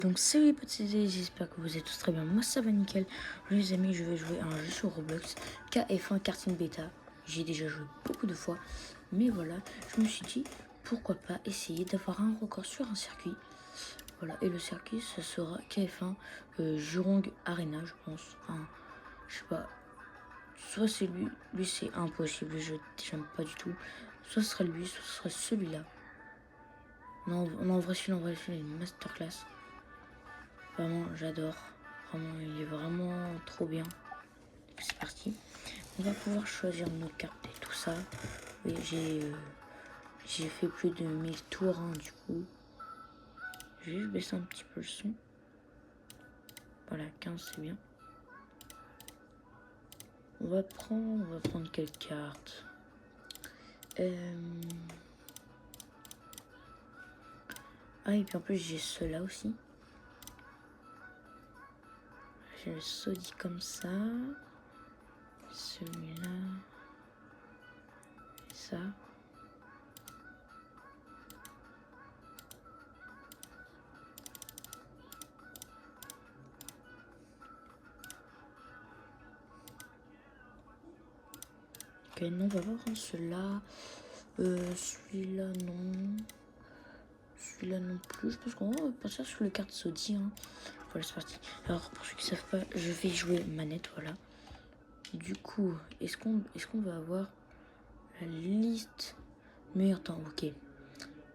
Donc salut les potes, j'espère que vous êtes tous très bien. Moi ça va nickel. Les amis, je vais jouer à un jeu sur Roblox, KF1 Karting Beta. J'ai déjà joué beaucoup de fois, mais voilà, je me suis dit pourquoi pas essayer d'avoir un record sur un circuit. Voilà, et le circuit ce sera KF1 Jurong Arena, je pense. Enfin, je sais pas, soit c'est lui c'est impossible, j'aime pas du tout. Soit ce serait lui, soit ce serait celui-là. Non, en vrai celui-là, une masterclass. Vraiment, j'adore. Vraiment, il est vraiment trop bien. C'est parti. On va pouvoir choisir nos cartes et tout ça. Oui, j'ai fait plus de 1000 tours, hein, du coup. Je vais juste baisser un petit peu le son. Voilà, 15, c'est bien. On va prendre quelle carte Ah, et puis en plus, j'ai ceux-là aussi. J'ai le Sodi comme ça. Celui-là. Et ça. Ok, non, on va voir celui-là. Celui-là, non. Celui-là non plus. Je pense qu'on va passer sur le carte Sodi. Hein. Voilà, c'est parti. Alors, pour ceux qui ne savent pas, je vais jouer manette, voilà. Du coup, est-ce qu'on va avoir la liste meilleur temps? Ok.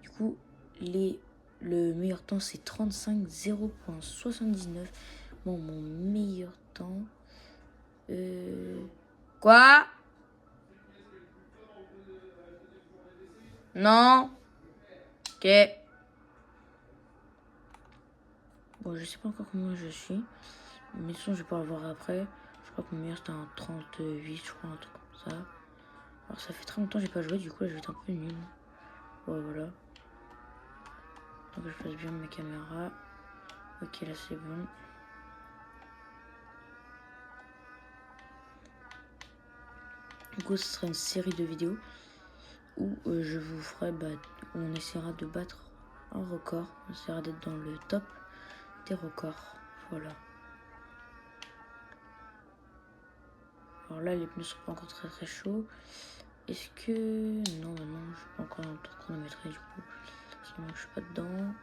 Du coup, le meilleur temps, c'est 35 0.79. Bon, mon meilleur temps... Quoi? Non? Ok. Bon, je sais pas encore comment je suis. Mais sinon, je vais pas le voir après. Je crois que mon meilleur, c'était un 38, je crois, un truc comme ça. Alors, ça fait très longtemps que j'ai pas joué, du coup, là, je vais être un peu nul. Ouais, voilà. Donc, je place bien ma caméra. Ok, là, c'est bon. Du coup, ce sera une série de vidéos où je vous ferai, où on essaiera de battre un record. On essaiera d'être dans le top des records. Voilà. Alors là, les pneus sont pas encore très très chauds. Est-ce que... Non, non, je suis pas encore dans le tour chronométré, du coup. Sinon, je suis pas dedans.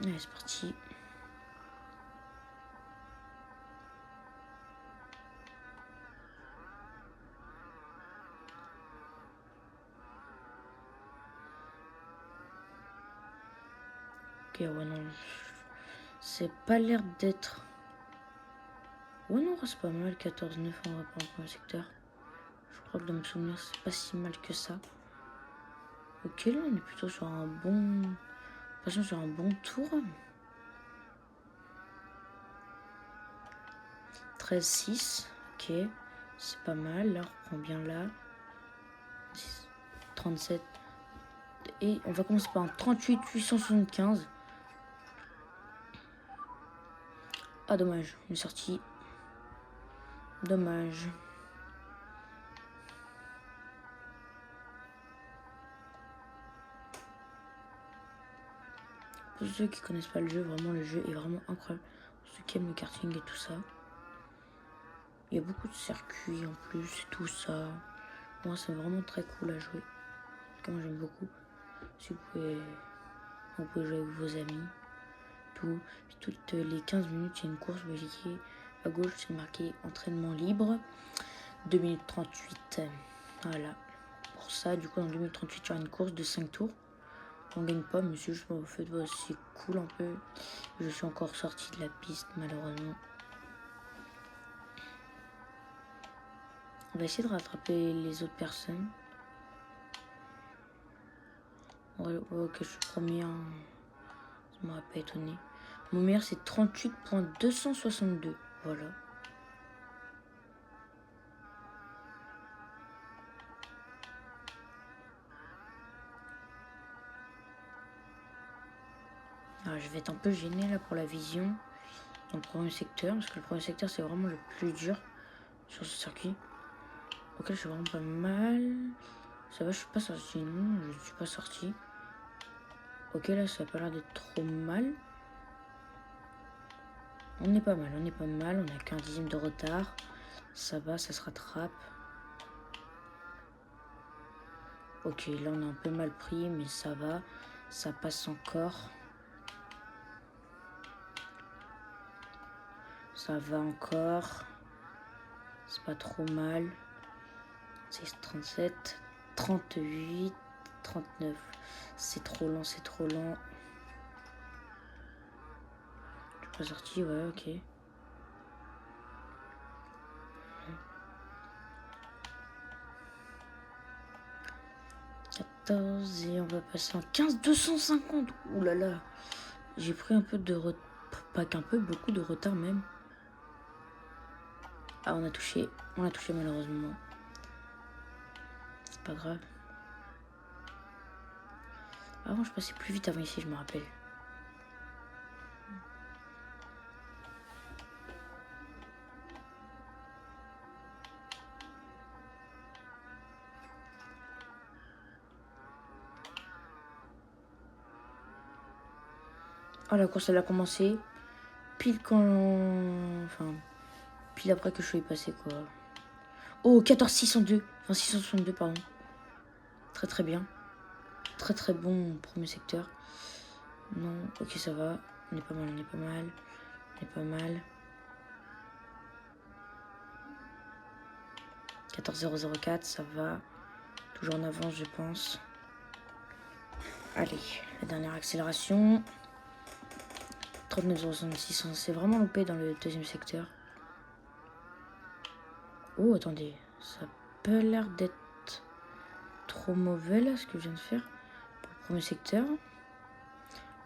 Allez, c'est parti. Ok, ouais, non. C'est pas l'air d'être... Ouais, non, c'est pas mal. 14-9, on va prendre le secteur. Je crois que dans mes souvenirs, c'est pas si mal que ça. Ok, là, on est plutôt sur un bon... Passons sur un bon tour. 13-6. Ok, c'est pas mal. Là, on reprend bien là. 10, 37. Et on va commencer par un 38 875. Ah, dommage, on est sorti. Dommage. Pour ceux qui connaissent pas le jeu, vraiment le jeu est vraiment incroyable. Pour ceux qui aiment le karting et tout ça. Il y a beaucoup de circuits en plus et tout ça. Moi, c'est vraiment très cool à jouer. Comme j'aime beaucoup. Si vous pouvez jouer avec vos amis. Tout. Puis toutes les 15 minutes, il y a une course. Vous cliquez à gauche, c'est marqué entraînement libre. 2 minutes 38. Voilà. Pour ça, du coup, dans 2 minutes 38, il y aura une course de 5 tours. On gagne pas, monsieur, je m'en fais, c'est cool un peu. Je suis encore sorti de la piste, malheureusement. On va essayer de rattraper les autres personnes. Ouais, ok, je suis premier. Hein. Ça m'aurait pas étonné. Mon meilleur, c'est 38.262. Voilà. Alors, je vais être un peu gêné là pour la vision dans le premier secteur. Parce que le premier secteur, c'est vraiment le plus dur sur ce circuit. Ok, je suis vraiment pas mal. Ça va, je suis pas sorti. Non, je suis pas sorti. Ok, là, ça a pas l'air d'être trop mal. On est pas mal, on est pas mal. On a qu'un dixième de retard. Ça va, ça se rattrape. Ok, là on a un peu mal pris, mais ça va. Ça passe encore. Ça va encore. C'est pas trop mal. 6, 37, 38, 39. C'est trop lent, c'est trop lent. Je suis pas sorti, ouais, ok. Et on va passer en 15, 250. Ouh là là. J'ai pris un peu de retard. Pas qu'un peu, beaucoup de retard même. Ah, on a touché malheureusement. C'est pas grave. Avant, je passais plus vite avant ici, je me rappelle. Oh, la course, elle a commencé. Pile quand... Enfin, pile après que je suis passé, quoi. Oh, 14, 602. Enfin, 662, pardon. Très, très bien. Très, très bon premier secteur. Non, ok, ça va. On est pas mal, on est pas mal. On est pas mal. 14004, ça va. Toujours en avance, je pense. Allez, la dernière accélération. 39,66, on s'est vraiment loupé dans le deuxième secteur. Oh, attendez, ça peut l'air d'être trop mauvais là, ce que je viens de faire pour le premier secteur.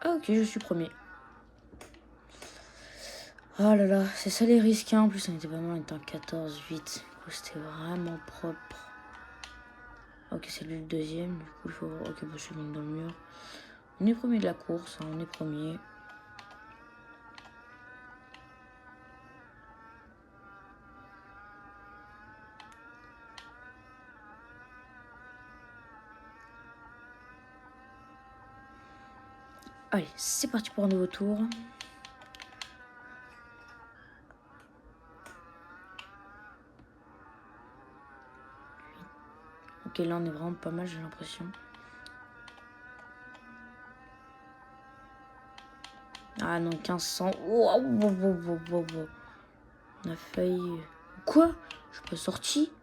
Ah ok, je suis premier. Oh là là, c'est ça les risques, hein. En plus, on était pas mal, on était en 14, 8. C'était vraiment propre. Ok, c'est lui le deuxième. Du coup, il faut... Ok, bah, je suis mis dans le mur. On est premier de la course, hein, on est premier. Allez, c'est parti pour un nouveau tour. Ok, là, on est vraiment pas mal, j'ai l'impression. Ah non, 1500. Wow, wow, wow, wow, wow, wow. On a failli... Quoi? Je suis pas sorti?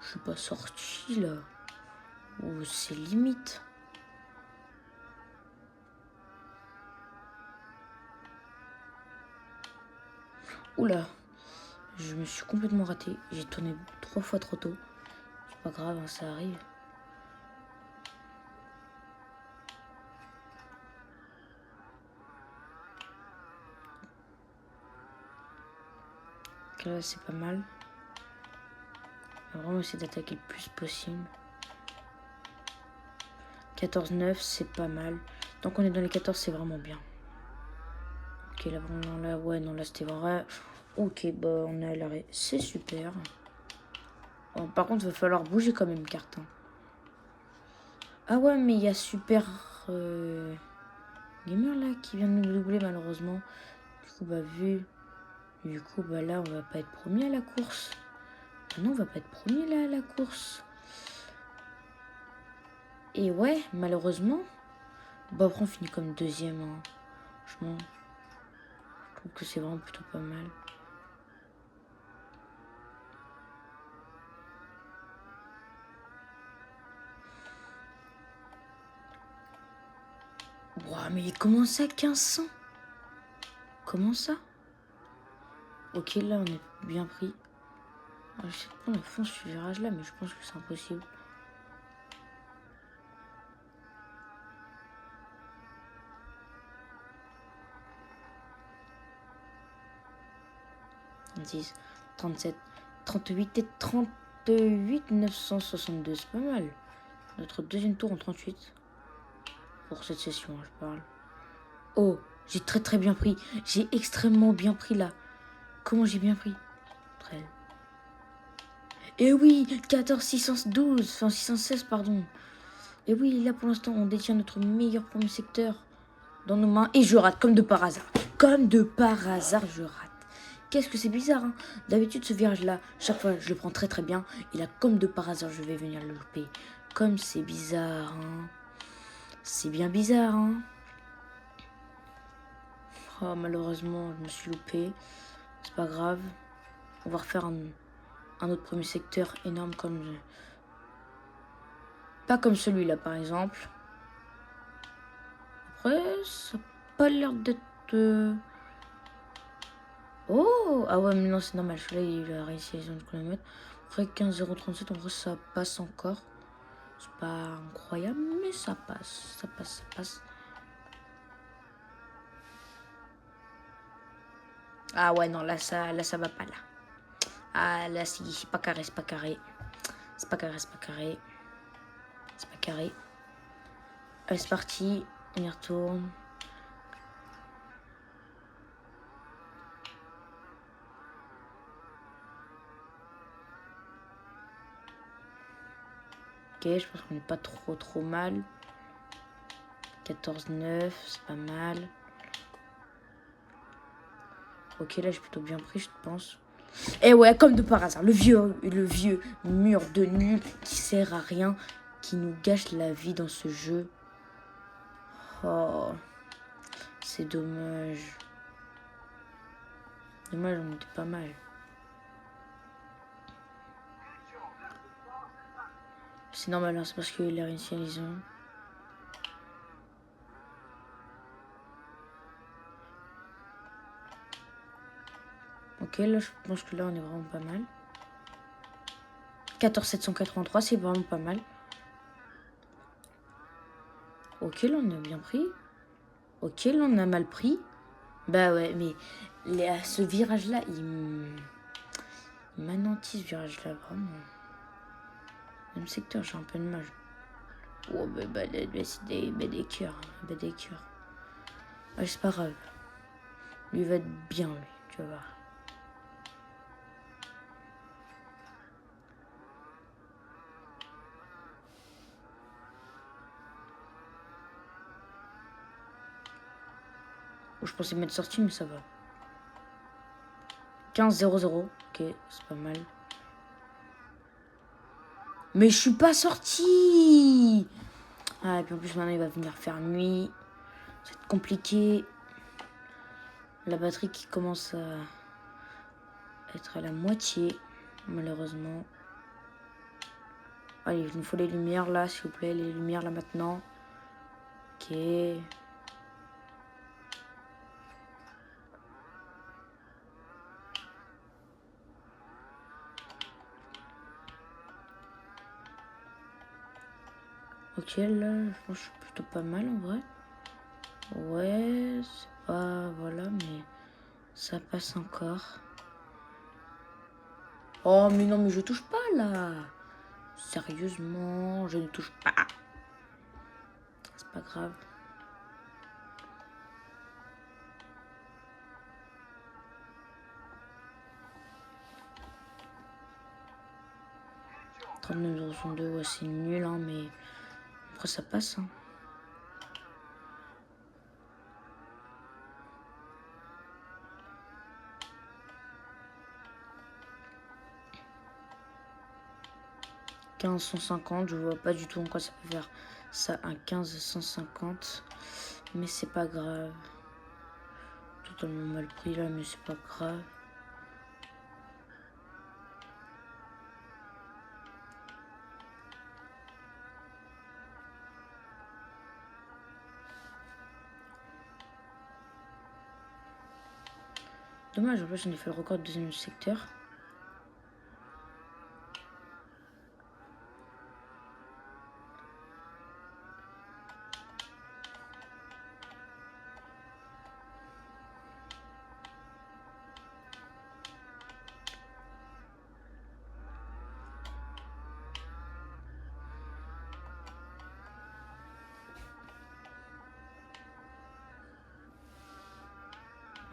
Je suis pas sorti, là. Oh, c'est limite. Oula. Je me suis complètement raté. J'ai tourné 3 fois trop tôt. C'est pas grave, hein, ça arrive. Donc là, c'est pas mal. On va vraiment essayer d'attaquer le plus possible. 14-9, c'est pas mal. Donc on est dans les 14, c'est vraiment bien. Ok, là, vraiment, là, ouais, non, là, c'était vrai. Ok, bah, on est à l'arrêt. C'est super. Bon, par contre, il va falloir bouger quand même, carton. Ah ouais, mais il y a Super Gamer, là, qui vient de nous doubler, malheureusement. Du coup, bah, Du coup, bah, là, on va pas être premier à la course. Ah non, on va pas être premier, là, à la course. Et ouais, malheureusement. Bah, après, on finit comme deuxième, hein. Franchement, je trouve que c'est vraiment plutôt pas mal. Ouah, mais comment ça, 1500? Comment ça? Ok, là, on est bien pris. Ah, je sais pas, on a fond ce virage-là, mais je pense que c'est impossible. Trente-six, 37, 38 et 38 962, c'est pas mal. Notre deuxième tour en 38. Pour cette session, hein, je parle. Oh, j'ai très très bien pris. J'ai extrêmement bien pris là. Comment j'ai bien pris? Très. Et oui, 14 612, enfin 616 pardon. Et oui, là pour l'instant on détient notre meilleur premier secteur dans nos mains et je rate comme de par hasard. comme de par hasard, je rate. Qu'est-ce que c'est bizarre, hein. D'habitude, ce virage-là, chaque fois, je le prends très très bien. Et là, comme de par hasard, je vais venir le louper. Comme c'est bizarre, hein. C'est bien bizarre, hein. Oh, malheureusement, je me suis loupé. C'est pas grave. On va refaire un autre premier secteur énorme comme... Pas comme celui-là, par exemple. Après, ça n'a pas l'air d'être... Oh! Ah ouais, mais non, c'est normal. Celui-là, il a réussi à les de kilomètres. Après, 15,037, en vrai, ça passe encore. C'est pas incroyable, mais ça passe. Ça passe, ça passe. Ah ouais, non, là, ça va pas, là. Ah, là, c'est pas carré, c'est pas carré. C'est pas carré, c'est pas carré. C'est pas carré. Allez, c'est parti. On y retourne. Ok, je pense qu'on n'est pas trop mal. 14,9, c'est pas mal. Ok, là, j'ai plutôt bien pris, je pense. Et ouais, comme de par hasard, le vieux mur de nul qui sert à rien, qui nous gâche la vie dans ce jeu. Oh, c'est dommage. Dommage, on était pas mal. C'est normal, hein, c'est parce qu'il a réussi à les ont. Ok, là, je pense que là, on est vraiment pas mal. 14,783, c'est vraiment pas mal. Ok, là, on a bien pris. Ok, là, on a mal pris. Bah ouais, mais ce virage-là, il m'anéantit, ce virage-là, vraiment. Même secteur, j'ai un peu de mal. Oh, c'est des cœurs. Des cœurs. Ah, c'est pas grave. Lui va être bien, lui, tu vas voir. Oh, je pensais m'être sorti, mais ça va. 15,00. Ok, c'est pas mal. Mais je suis pas sorti. Ah, et puis en plus, maintenant, il va venir faire nuit. Ça va être compliqué. La batterie qui commence à être à la moitié, malheureusement. Allez, il nous faut les lumières là, s'il vous plaît. Les lumières là maintenant. Ok. Ok, là, je pense que je suis plutôt pas mal en vrai. Ouais, c'est pas... Voilà, mais ça passe encore. Oh, mais non, mais je touche pas, là. Sérieusement, je ne touche pas. C'est pas grave. $39,62, ouais, c'est nul, hein, mais après, ça passe, hein. « 15,150, je vois pas du tout en quoi ça peut faire ça, un 15,150. Mais c'est pas grave. Totalement mal pris là, mais c'est pas grave. Dommage, en plus, on a fait le record de deuxième secteur.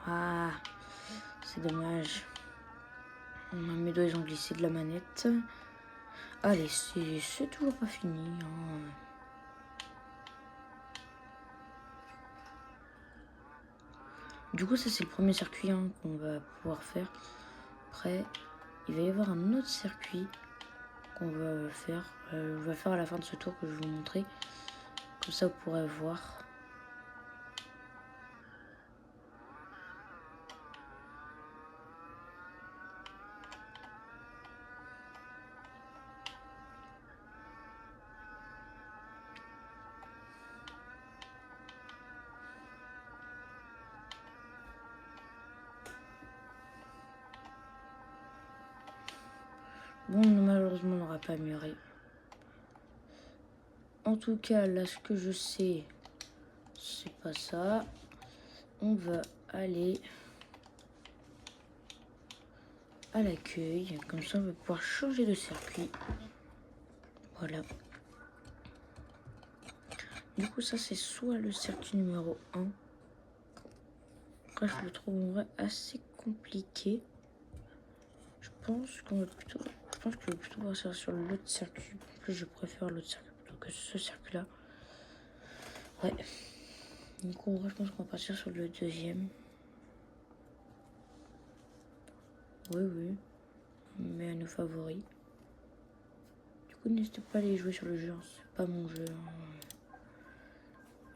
Ah, c'est dommage. Mes doigts, ils ont glissé de la manette. Allez, c'est toujours pas fini, hein. Du coup, ça c'est le premier circuit hein, qu'on va pouvoir faire. Après, il va y avoir un autre circuit qu'on va faire. On va faire à la fin de ce tour que je vais vous montrer. Comme ça, vous pourrez voir. Bon, malheureusement, on n'aura pas mûri. En tout cas, là, ce que je sais, c'est pas ça. On va aller à l'accueil. Comme ça, on va pouvoir changer de circuit. Voilà. Du coup, ça, c'est soit le circuit numéro 1. Après, je le trouverai assez compliqué. Je pense que je vais plutôt partir sur l'autre circuit. En plus, je préfère l'autre circuit plutôt que ce circuit-là. Ouais. Du coup, je pense qu'on va partir sur le deuxième. Oui, oui. Mais à nos favoris. Du coup, n'hésitez pas à aller jouer sur le jeu. Hein. C'est pas mon jeu. Hein.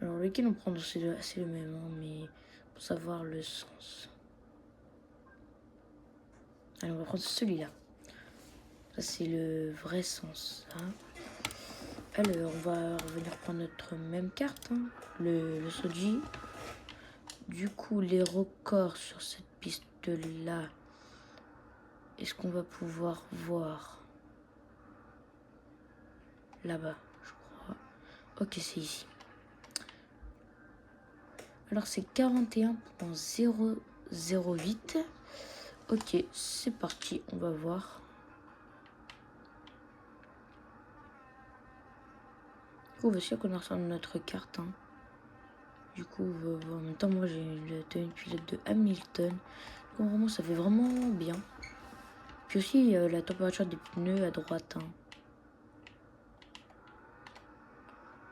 Alors, lequel on prend, c'est le même, hein, mais pour savoir le sens. Allez, on va prendre celui-là. Ça, c'est le vrai sens. Hein. Alors, on va revenir prendre notre même carte, hein, le Soji. Du coup, les records sur cette piste-là, est-ce qu'on va pouvoir voir là-bas, je crois. Ok, c'est ici. Alors, c'est 41.008. Ok, c'est parti, on va voir. Du coup, voici qu'on a reçu notre carte. Hein. Du coup, on va voir. En même temps, moi, j'ai le tenue pilote de Hamilton. Donc, vraiment, ça fait vraiment bien. Puis aussi, la température des pneus à droite. Hein.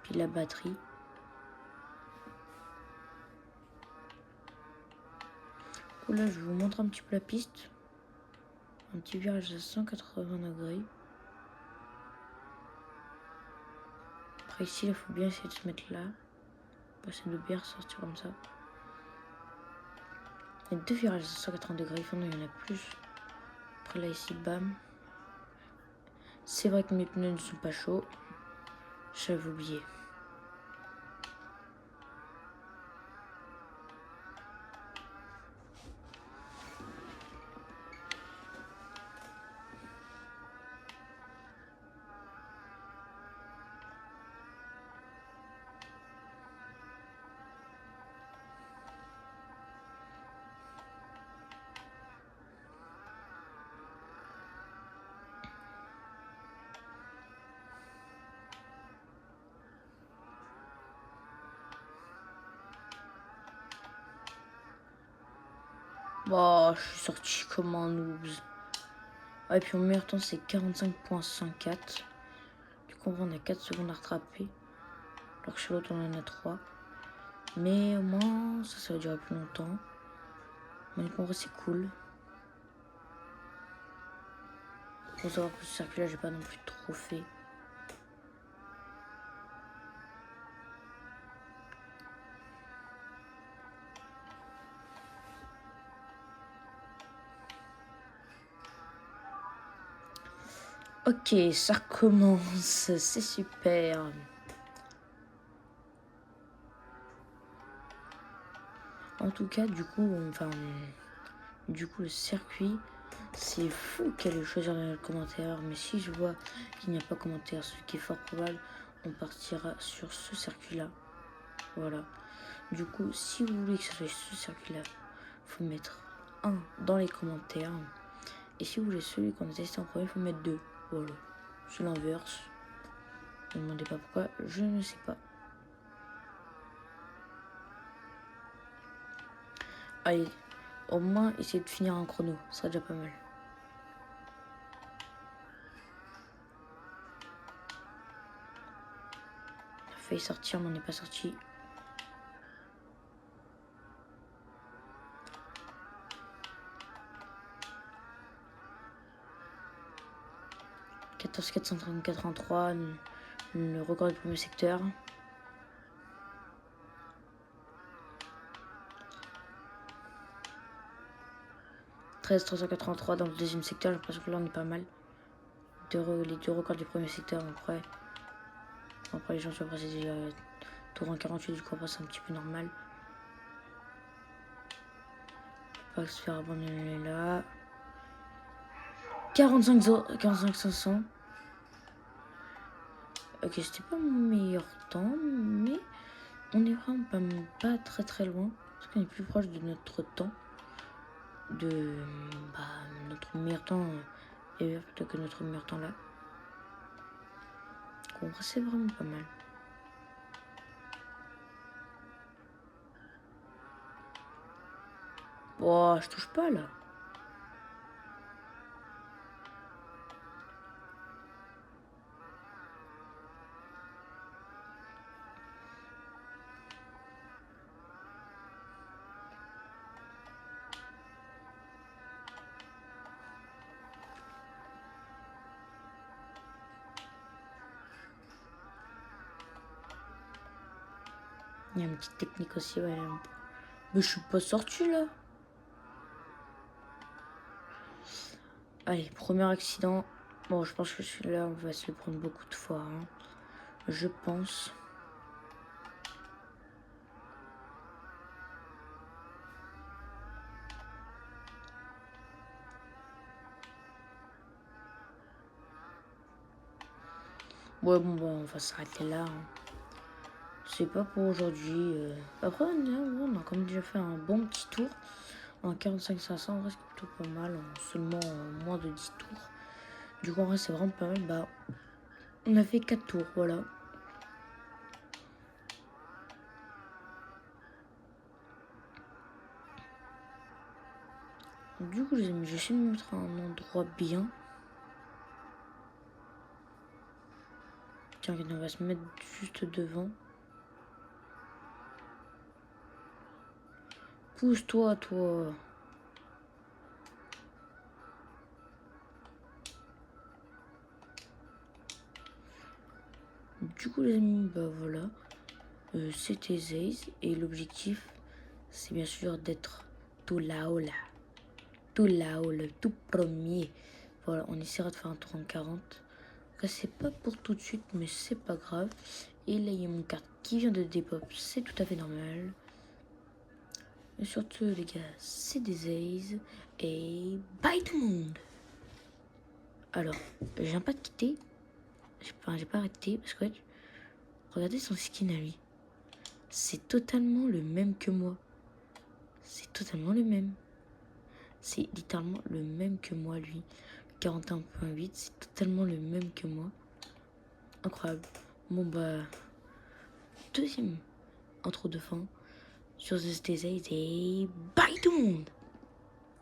Puis la batterie. Du coup, là, je vous montre un petit peu la piste. Un petit virage à 180 degrés. Après, ici, il faut bien essayer de se mettre là. Pour essayer de bien ressortir comme ça. Il y a deux virages à 180 degrés. Enfin, non, il y en a plus. Après, là, ici, bam. C'est vrai que mes pneus ne sont pas chauds. J'avais oublié. Bon, je suis sorti comme un noob. Ah, et puis mon meilleur temps, c'est 45.54. Du coup, on a 4 secondes à rattraper. Alors que chez l'autre, on en a 3. Mais au moins, ça va durer plus longtemps. Mais en vrai, c'est cool. Pour savoir que ce circuit-là, j'ai pas non plus trop fait. Ok, ça recommence, c'est super. En tout cas, du coup, le circuit, c'est fou qu'elle ait choisi dans le commentaire. Mais si je vois qu'il n'y a pas de commentaire, ce qui est fort probable, on partira sur ce circuit-là. Voilà. Du coup, si vous voulez que ce soit ce circuit-là, faut mettre 1 dans les commentaires. Et si vous voulez celui qu'on a testé en premier, il faut mettre 2. Voilà. C'est l'inverse. Ne me demandez pas pourquoi, je ne sais pas. Allez, au moins, essayez de finir un chrono. Ça sera déjà pas mal. On a failli sortir, mais on n'est pas sorti. 14 483, le record du premier secteur. « 13 383 dans le deuxième secteur. J'ai l'impression que là on est pas mal. Les deux records du premier secteur. Après les gens tu vois, c'est déjà tour en 48, du coup après c'est un petit peu normal. Pas se faire abandonner là. 45 500. Ok, c'était pas mon meilleur temps, mais on est vraiment pas très très loin. Parce qu'on est plus proche de notre temps. De notre meilleur temps plutôt que notre meilleur temps là. Donc c'est vraiment pas mal. Oh, je touche pas là. Il y a une petite technique aussi, ouais. Mais je suis pas sorti là. Allez, premier accident. Bon, je pense que celui-là, on va se le prendre beaucoup de fois. Hein. Je pense. Ouais, bon, on va s'arrêter là. Hein. C'est pas pour aujourd'hui. Après, on a quand même déjà fait un bon petit tour. En 45 500, en vrai, c'est plutôt pas mal. En seulement moins de 10 tours. Du coup, en vrai, c'est vraiment pas mal. Bah, on a fait 4 tours, voilà. Du coup, les amis, j'essaie de me mettre à un endroit bien. Tiens, on va se mettre juste devant. Pousse-toi, toi. Du coup, les amis, bah voilà. C'était Zaze. Et l'objectif, c'est bien sûr d'être tout là-haut, là. Tout là-haut, le tout premier. Voilà, on essaiera de faire un tour en 40. C'est pas pour tout de suite, mais c'est pas grave. Et là, il y a mon carte qui vient de dépop. C'est tout à fait normal. Et surtout, les gars, c'est des Zaze. Et bye tout le monde. Alors, je viens pas de quitter. J'ai pas arrêté parce que regardez son skin à lui. C'est totalement le même que moi. C'est totalement le même. C'est littéralement le même que moi, lui. 41.8, c'est totalement le même que moi. Incroyable. Bon, bah, deuxième intro de fin sur The Stay et bye tout le monde!